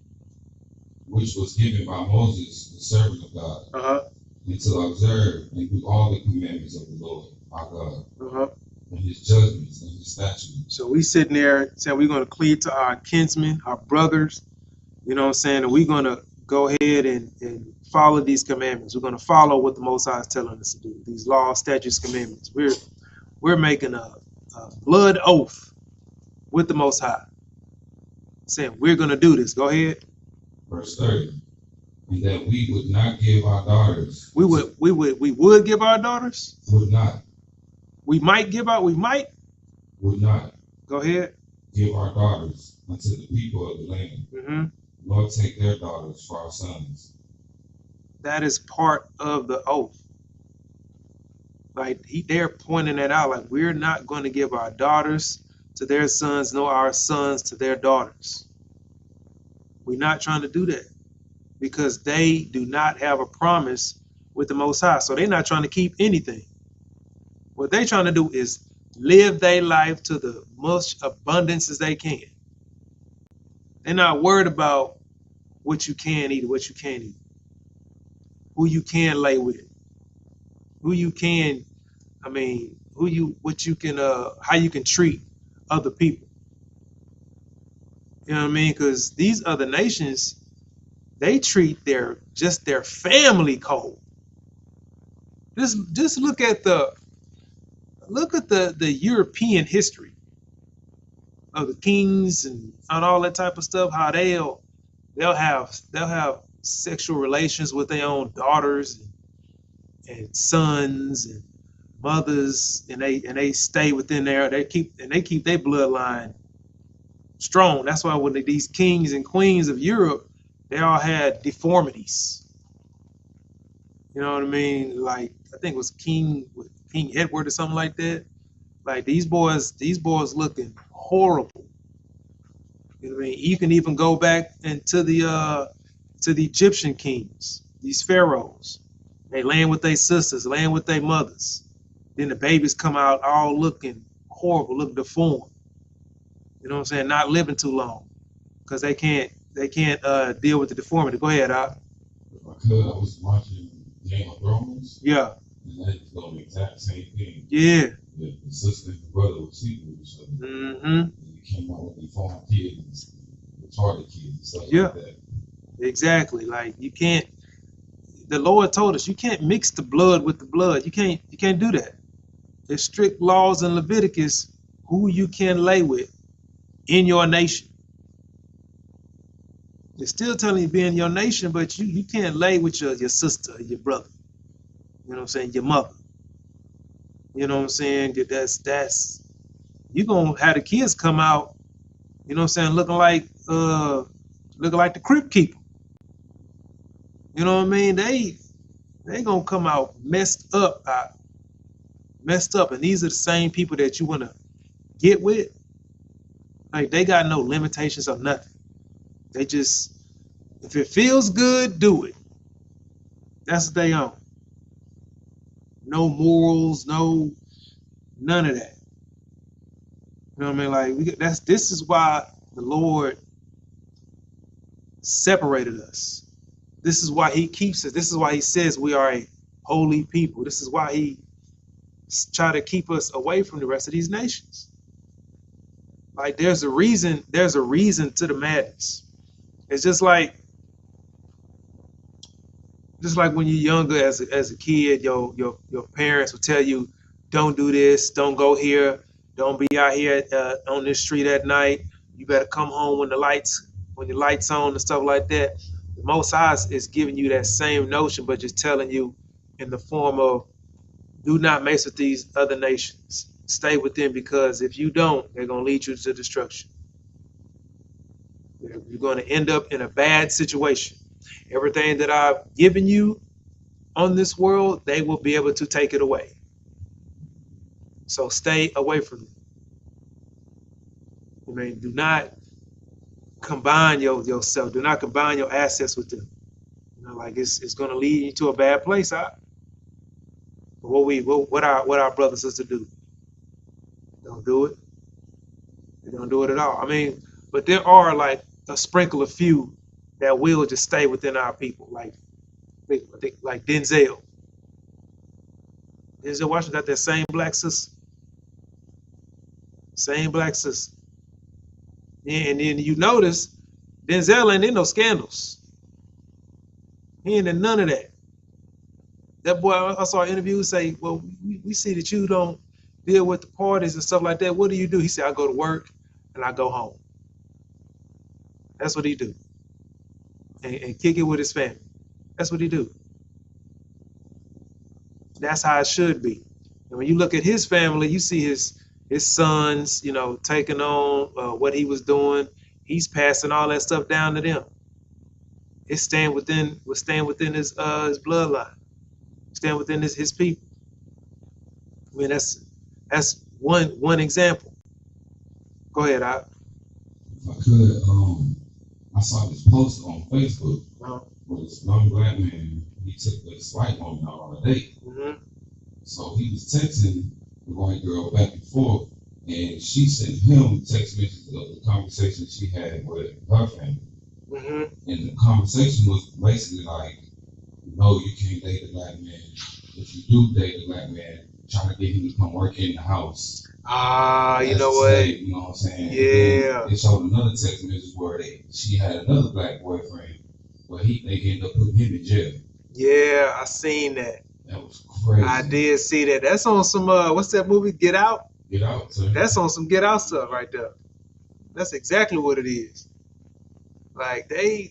which was given by Moses, the servant of God, and to observe and do all the commandments of the Lord, our God, and his judgments and his statutes. So we sitting there saying we're going to cleave to our kinsmen, our brothers, you know what I'm saying, and we're going to go ahead and follow these commandments. We're going to follow what the Most High is telling us to do, these laws, statutes, commandments. We're making a blood oath with the Most High, saying we're going to do this. Go ahead. Verse 30. And that we would not give our daughters. We would give our daughters? Would not. We might give out, we might? Would not. Go ahead. Give our daughters unto the people of the land, nor take their daughters for our sons. That is part of the oath. Like they're pointing that out, like we're not going to give our daughters to their sons, nor our sons to their daughters. We're not trying to do that because they do not have a promise with the Most High. So they're not trying to keep anything. What they're trying to do is live their life to the most abundance as they can. They're not worried about what you can eat or what you can't eat, who you can lay with, who you can, what you can, how you can treat other people. You know what I mean? Because these other nations, they treat just their family cold. Just look at the European history of the kings and all that type of stuff. How they'll have sexual relations with their own daughters and sons and mothers, and they stay within there. They keep their bloodline strong. That's why when these kings and queens of Europe, they all had deformities. You know what I mean? Like I think it was King Edward or something like that. Like these boys looking horrible. You know what I mean? You can even go back into the Egyptian kings, these pharaohs. They laying with their sisters, laying with their mothers. Then the babies come out all looking horrible, looking deformed. You know what I'm saying? Not living too long because they can't deal with the deformity. Go ahead, Al. I was watching Game of Thrones. Yeah. And they was doing the exact same thing. Yeah. The sister and the brother were sleeping with each other. And they came out with deformed kids, retarded kids, and stuff like that. Exactly. Like you can't. The Lord told us you can't mix the blood with the blood. You can't do that. There's strict laws in Leviticus who you can lay with in your nation. They're still telling you be in your nation, but you can't lay with your sister, your brother. You know what I'm saying? Your mother. You know what I'm saying? That's you're gonna have the kids come out, you know what I'm saying, looking like the crypt keeper. You know what I mean? They gonna come out messed up, and these are the same people that you wanna get with. Like they got no limitations or nothing. They just, if it feels good, do it. That's what they own. No morals, none of that. You know what I mean? Like this is why the Lord separated us. This is why he keeps us. This is why he says we are a holy people. This is why he try to keep us away from the rest of these nations. Like there's a reason to the madness. It's just like when you're younger as a kid, your parents will tell you, don't do this, don't go here, don't be out here on this street at night. You better come home when the lights on and stuff like that. The Most High is giving you that same notion, but just telling you in the form of, do not mess with these other nations. Stay with them, because if you don't, they're going to lead you to destruction. You're going to end up in a bad situation. Everything that I've given you on this world, they will be able to take it away. So stay away from them. I mean, do not combine yourself. Do not combine your assets with them. You know, like it's going to lead you to a bad place. What our brothers and sisters do? Don't do it. They don't do it at all. I mean, but there are like a sprinkle of few that will just stay within our people, like Denzel. Denzel Washington got that same black sister, same black sister. Yeah, and then you notice Denzel ain't in no scandals. He ain't in none of that. That boy, I saw an interview say, well, we see that you don't deal with the parties and stuff like that. What do you do? He said, I go to work and I go home. That's what he do. And kick it with his family. That's what he do. That's how it should be. And when you look at his family, you see his sons, taking on what he was doing. He's passing all that stuff down to them. It's staying within his bloodline, staying within his people. I mean, that's one example. Go ahead, If I could, I saw this post on Facebook where this young black man, he took this white woman out on a date. Mm-hmm. So he was texting the white girl back and forth, and she sent him text messages of the conversation she had with her family. Mm-hmm. And the conversation was basically like, no, you can't date a black man. If you do date a black man, try to get him to come work in the house. You know what? You know what I'm saying? Yeah. They showed another text message where she had another black boyfriend, but they ended up putting him in jail. Yeah, I seen that. That was crazy. I did see that. That's on some what's that movie? Get Out? Get Out, sir. That's on some Get Out stuff right there. That's exactly what it is. Like you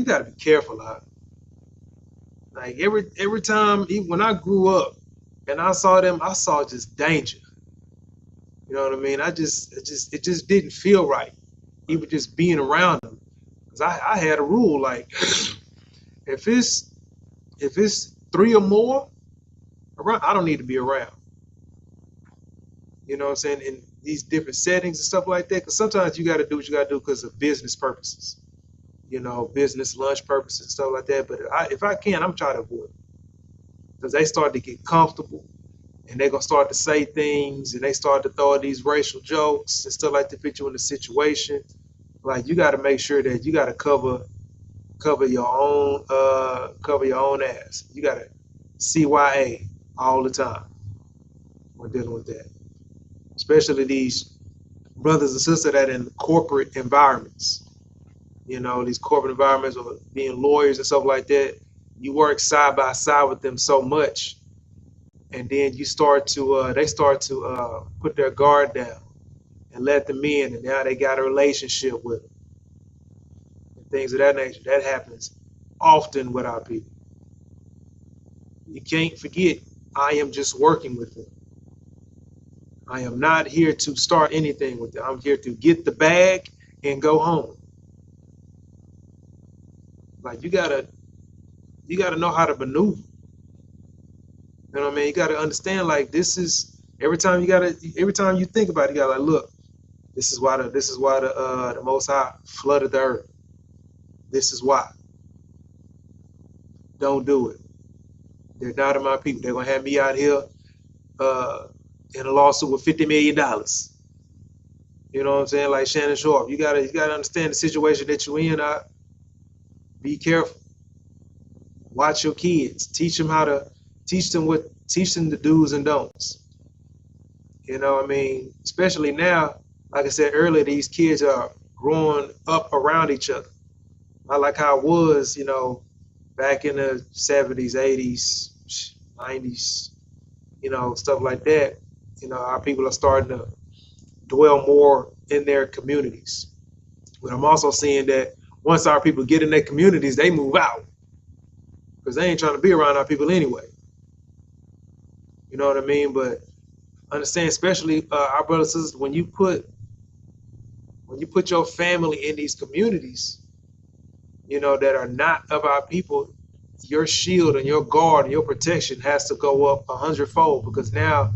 gotta be careful, huh? Like every time, even when I grew up and I saw them, I saw just danger. You know what I mean? It just didn't feel right, even just being around them. Cause I had a rule, like if it's 3 or more around, I don't need to be around. You know what I'm saying? In these different settings and stuff like that. Cause sometimes you got to do what you got to do because of business purposes. Business lunch purposes and stuff like that. But if I can, I'm trying to avoid it. Because they start to get comfortable and they're going to start to say things and they start to throw these racial jokes and stuff like to fit you in the situation. Like, you got to make sure that you got to cover your own ass. You got to CYA all the time when dealing with that. Especially these brothers and sisters that are in corporate environments. These corporate environments or being lawyers and stuff like that, you work side by side with them so much, and then they start to put their guard down and let them in, and now they got a relationship with them and things of that nature. That happens often with our people. You can't forget, I am just working with them. I am not here to start anything with them. I'm here to get the bag and go home. Like, you gotta know how to maneuver. You know what I mean? You gotta understand, like, this is every time you think about it, you gotta like, look, this is why the Most High flooded the earth. This is why. Don't do it. They're not of my people. They're gonna have me out here in a lawsuit with $50 million. You know what I'm saying? Like Shannon Sharp. You gotta understand the situation that you're in. Be careful. Watch your kids. Teach them the do's and don'ts. You know what I mean? Especially now, like I said earlier, these kids are growing up around each other. Not like how it was, back in the 70s, 80s, 90s, stuff like that. Our people are starting to dwell more in their communities. But I'm also seeing that once our people get in their communities, they move out. Because they ain't trying to be around our people anyway. You know what I mean? But understand, especially our brothers and sisters, when you put your family in these communities, that are not of our people, your shield and your guard and your protection has to go up 100-fold, because now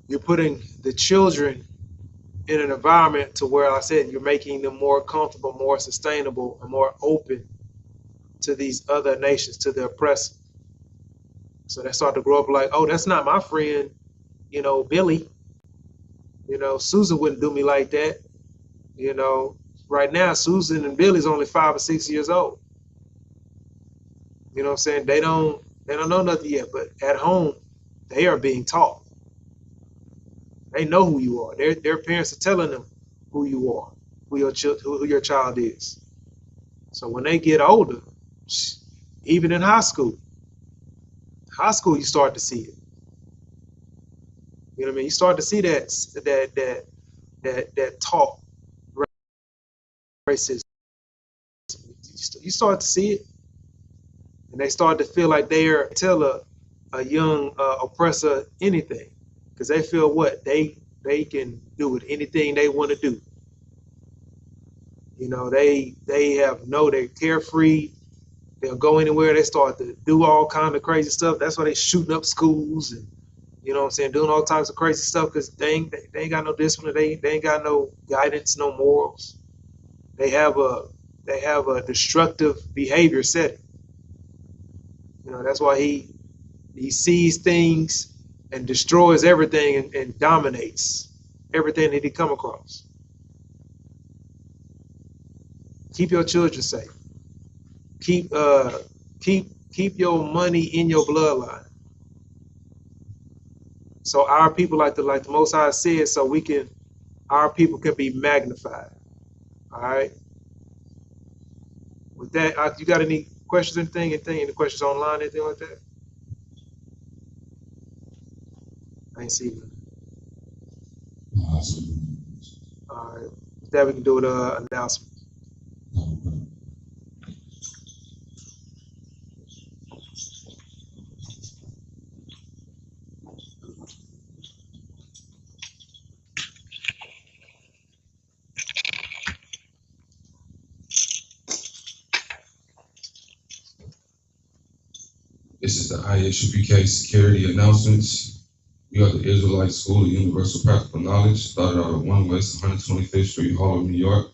you're putting the children in an environment to where, I said, you're making them more comfortable, more sustainable, and more open to these other nations, to the oppressor. So they start to grow up like, oh, that's not my friend, Billy. Susan wouldn't do me like that. right now, Susan and Billy's only 5 or 6 years old. You know what I'm saying? They don't know nothing yet, but at home, they are being taught. They know who you are. Their parents are telling them who you are, who your child is. So when they get older, even in high school, you start to see it. You know what I mean? You start to see that talk racism. You start to see it, and they start to feel like they're tell a young oppressor anything, because they feel what they can do with anything they want to do. You know, they're carefree. They'll go anywhere. They start to do all kind of crazy stuff. That's why they shooting up schools and, you know what I'm saying, doing all types of crazy stuff, because they ain't got no discipline. They ain't got no guidance, no morals. They have a destructive behavior setting. You know, that's why he sees things and destroys everything and dominates everything that he come across. Keep your children safe. Keep your money in your bloodline. So our people, like the Most High said, so our people can be magnified. All right. With that, you got any questions, any questions online, anything like that? I ain't see them. All right. With that, we can do an announcement. This is the I.S.U.P.K security announcements. We are the Israelite School of Universal Practical Knowledge, started out at 1 West 125th Street, Harlem, New York.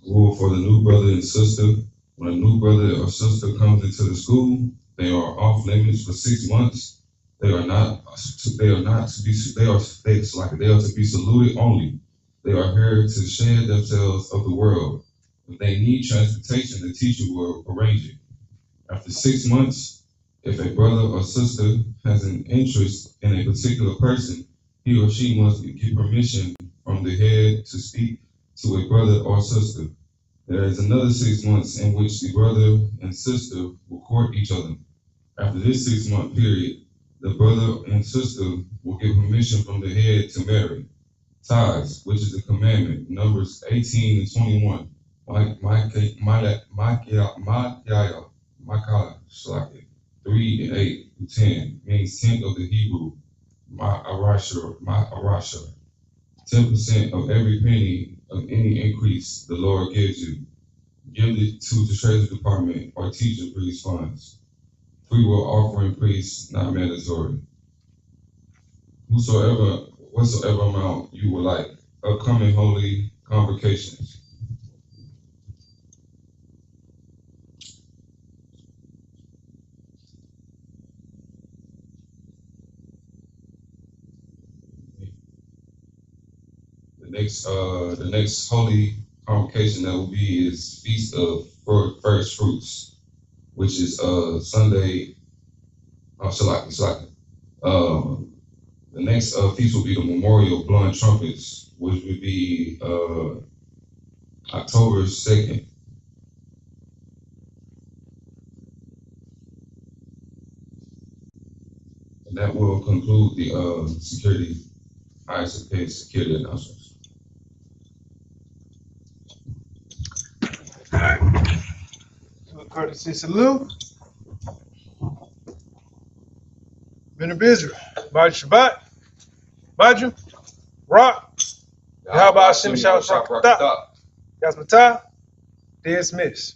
Rule for the new brother and sister. When a new brother or sister comes into the school, they are off limits for 6 months. They are to be saluted only. They are here to shed themselves of the world. If they need transportation, the teacher will arrange it. After 6 months, if a brother or sister has an interest in a particular person, he or she must get permission from the head to speak to a brother or sister. There is another 6 months in which the brother and sister will court each other. After this 6-month period, the brother and sister will get permission from the head to marry. Tithes, which is a commandment, Numbers 18 and 21. Micah 3 and 8 through 10 means tenth of the Hebrew, Ma'arasha. 10% of every penny of any increase the Lord gives you. Give it to the Treasury Department or teacher for these funds. Free will offering priests, not mandatory. Whatsoever amount you would like. Upcoming holy convocations. The next holy convocation that will be is Feast of First Fruits, which is Sunday. The next feast will be the Memorial of Blowing Trumpets, which would be October 2nd. And that will conclude the I.S.U.P.K security announcements. All right. Do a courtesy salute. Been a busy. Bajim Shabbat. Bajim. Rock. How about Shem Shalom? That's my time. Dismiss.